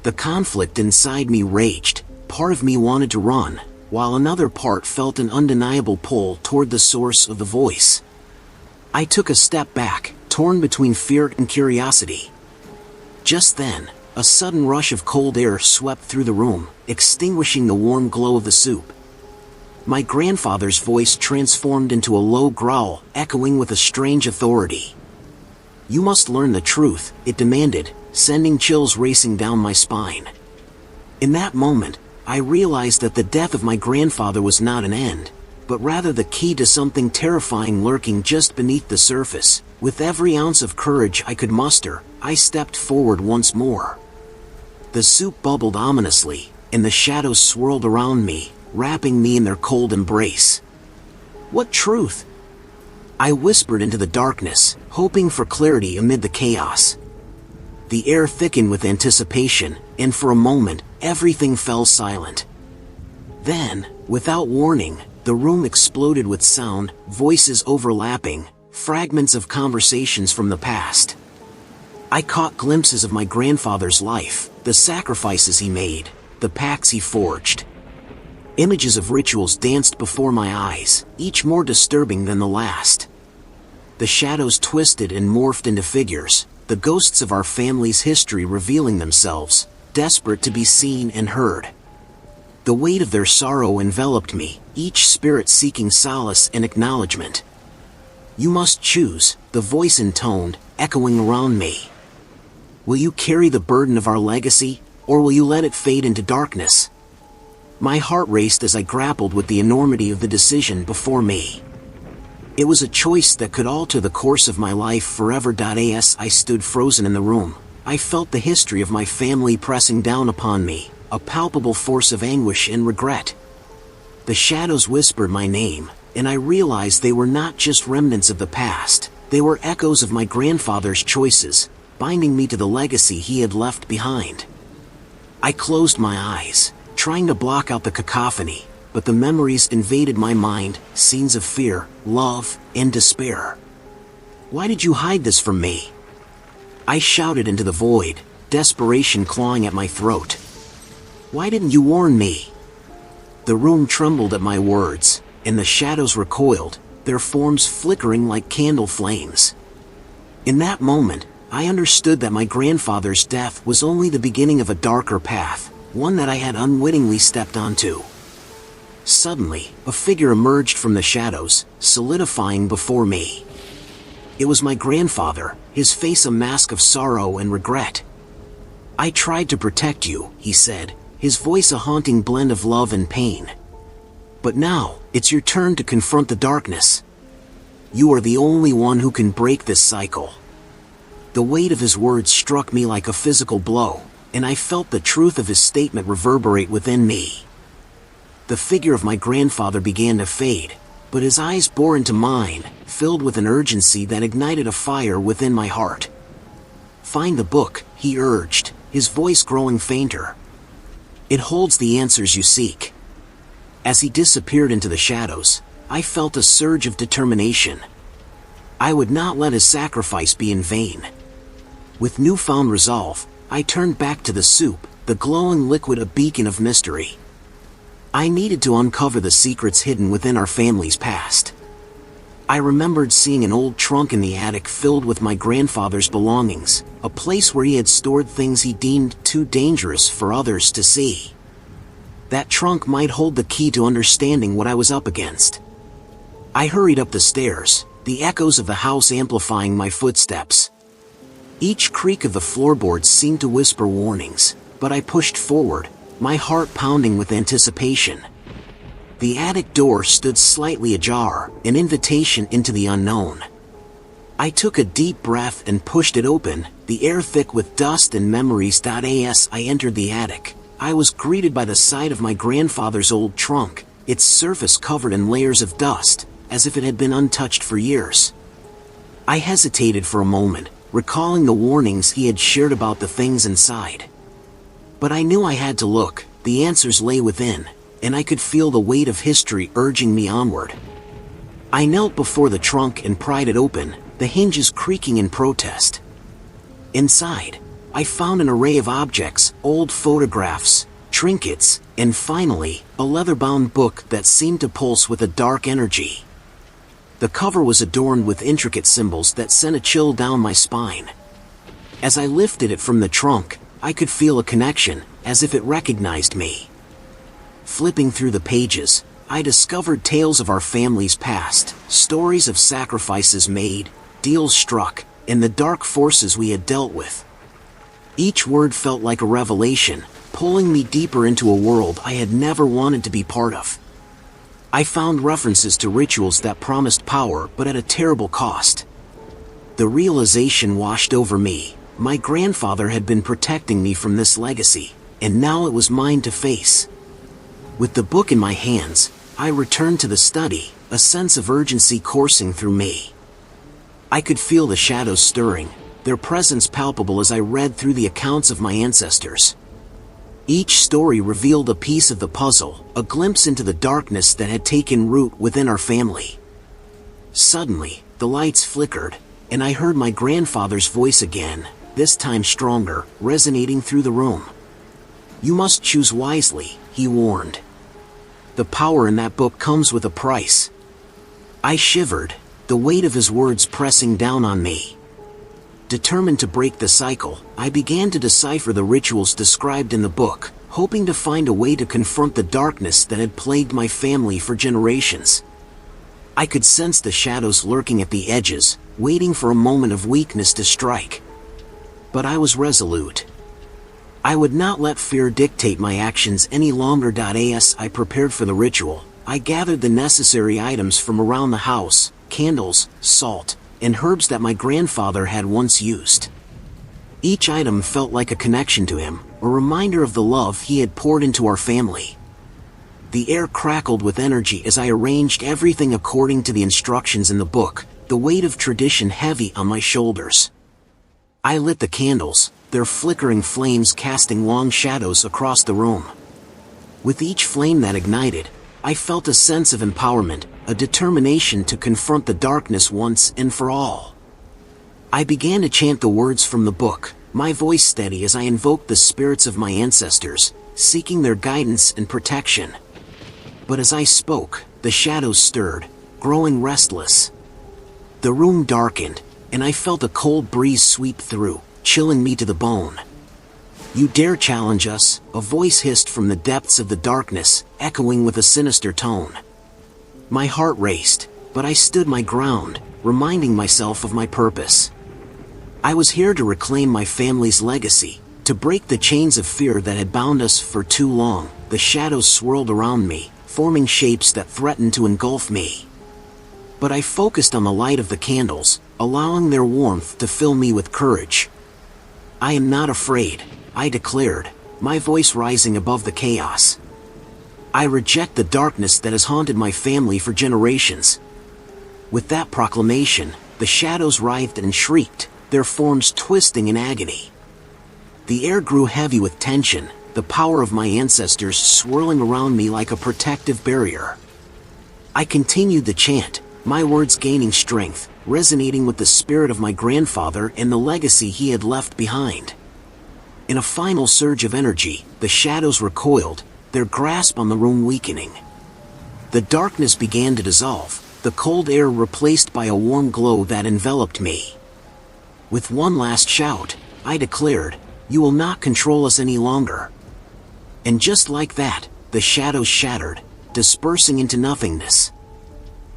The conflict inside me raged. Part of me wanted to run, while another part felt an undeniable pull toward the source of the voice. I took a step back, torn between fear and curiosity. Just then, a sudden rush of cold air swept through the room, extinguishing the warm glow of the soup. My grandfather's voice transformed into a low growl, echoing with a strange authority. "You must learn the truth," it demanded, sending chills racing down my spine. In that moment, I realized that the death of my grandfather was not an end, but rather the key to something terrifying lurking just beneath the surface. With every ounce of courage I could muster, I stepped forward once more. The soup bubbled ominously, and the shadows swirled around me, wrapping me in their cold embrace. "What truth?" I whispered into the darkness, hoping for clarity amid the chaos. The air thickened with anticipation, and for a moment, everything fell silent. Then, without warning, the room exploded with sound, voices overlapping, fragments of conversations from the past. I caught glimpses of my grandfather's life, the sacrifices he made, the pacts he forged. Images of rituals danced before my eyes, each more disturbing than the last. The shadows twisted and morphed into figures, the ghosts of our family's history revealing themselves, desperate to be seen and heard. The weight of their sorrow enveloped me, each spirit seeking solace and acknowledgement. You must choose, the voice intoned, echoing around me. Will you carry the burden of our legacy, or will you let it fade into darkness? My heart raced as I grappled with the enormity of the decision before me. It was a choice that could alter the course of my life forever. As I stood frozen in the room, I felt the history of my family pressing down upon me, a palpable force of anguish and regret. The shadows whispered my name, and I realized they were not just remnants of the past, they were echoes of my grandfather's choices, binding me to the legacy he had left behind. I closed my eyes, trying to block out the cacophony, but the memories invaded my mind, scenes of fear, love, and despair. Why did you hide this from me? I shouted into the void, desperation clawing at my throat. Why didn't you warn me? The room trembled at my words, and the shadows recoiled, their forms flickering like candle flames. In that moment, I understood that my grandfather's death was only the beginning of a darker path, one that I had unwittingly stepped onto. Suddenly, a figure emerged from the shadows, solidifying before me. It was my grandfather, his face a mask of sorrow and regret. I tried to protect you, he said, his voice a haunting blend of love and pain. But now, it's your turn to confront the darkness. You are the only one who can break this cycle. The weight of his words struck me like a physical blow, and I felt the truth of his statement reverberate within me. The figure of my grandfather began to fade, but his eyes bore into mine, filled with an urgency that ignited a fire within my heart. Find the book, he urged, his voice growing fainter. It holds the answers you seek. As he disappeared into the shadows, I felt a surge of determination. I would not let his sacrifice be in vain. With newfound resolve, I turned back to the soup, the glowing liquid a beacon of mystery. I needed to uncover the secrets hidden within our family's past. I remembered seeing an old trunk in the attic filled with my grandfather's belongings, a place where he had stored things he deemed too dangerous for others to see. That trunk might hold the key to understanding what I was up against. I hurried up the stairs, the echoes of the house amplifying my footsteps. Each creak of the floorboards seemed to whisper warnings, but I pushed forward, my heart pounding with anticipation. The attic door stood slightly ajar, an invitation into the unknown. I took a deep breath and pushed it open, the air thick with dust and memories. As I entered the attic, I was greeted by the sight of my grandfather's old trunk, its surface covered in layers of dust, as if it had been untouched for years. I hesitated for a moment, recalling the warnings he had shared about the things inside. But I knew I had to look, the answers lay within, and I could feel the weight of history urging me onward. I knelt before the trunk and pried it open, the hinges creaking in protest. Inside, I found an array of objects, old photographs, trinkets, and finally, a leather-bound book that seemed to pulse with a dark energy. The cover was adorned with intricate symbols that sent a chill down my spine. As I lifted it from the trunk, I could feel a connection, as if it recognized me. Flipping through the pages, I discovered tales of our family's past, stories of sacrifices made, deals struck, and the dark forces we had dealt with. Each word felt like a revelation, pulling me deeper into a world I had never wanted to be part of. I found references to rituals that promised power but at a terrible cost. The realization washed over me. My grandfather had been protecting me from this legacy, and now it was mine to face. With the book in my hands, I returned to the study, a sense of urgency coursing through me. I could feel the shadows stirring, their presence palpable as I read through the accounts of my ancestors. Each story revealed a piece of the puzzle, a glimpse into the darkness that had taken root within our family. Suddenly, the lights flickered, and I heard my grandfather's voice again, this time stronger, resonating through the room. You must choose wisely, he warned. The power in that book comes with a price. I shivered, the weight of his words pressing down on me. Determined to break the cycle, I began to decipher the rituals described in the book, hoping to find a way to confront the darkness that had plagued my family for generations. I could sense the shadows lurking at the edges, waiting for a moment of weakness to strike. But I was resolute. I would not let fear dictate my actions any longer. As I prepared for the ritual, I gathered the necessary items from around the house: candles, salt, and herbs that my grandfather had once used. Each item felt like a connection to him, a reminder of the love he had poured into our family. The air crackled with energy as I arranged everything according to the instructions in the book, the weight of tradition heavy on my shoulders. I lit the candles, their flickering flames casting long shadows across the room. With each flame that ignited, I felt a sense of empowerment, a determination to confront the darkness once and for all. I began to chant the words from the book, my voice steady as I invoked the spirits of my ancestors, seeking their guidance and protection. But as I spoke, the shadows stirred, growing restless. The room darkened, and I felt a cold breeze sweep through, chilling me to the bone. "You dare challenge us?" a voice hissed from the depths of the darkness, echoing with a sinister tone. My heart raced, but I stood my ground, reminding myself of my purpose. I was here to reclaim my family's legacy, to break the chains of fear that had bound us for too long. The shadows swirled around me, forming shapes that threatened to engulf me. But I focused on the light of the candles, allowing their warmth to fill me with courage. "I am not afraid," I declared, my voice rising above the chaos. "I reject the darkness that has haunted my family for generations." With that proclamation, the shadows writhed and shrieked, their forms twisting in agony. The air grew heavy with tension, the power of my ancestors swirling around me like a protective barrier. I continued the chant, my words gaining strength, resonating with the spirit of my grandfather and the legacy he had left behind. In a final surge of energy, the shadows recoiled, their grasp on the room weakening. The darkness began to dissolve, the cold air replaced by a warm glow that enveloped me. With one last shout, I declared, "You will not control us any longer." And just like that, the shadows shattered, dispersing into nothingness.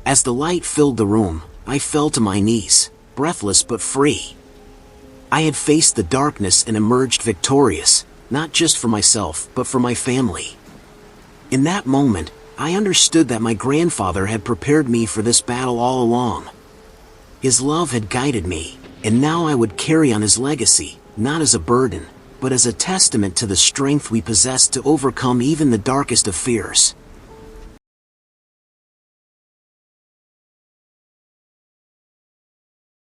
As the light filled the room, I fell to my knees, breathless but free. I had faced the darkness and emerged victorious, not just for myself, but for my family. In that moment, I understood that my grandfather had prepared me for this battle all along. His love had guided me, and now I would carry on his legacy, not as a burden, but as a testament to the strength we possess to overcome even the darkest of fears.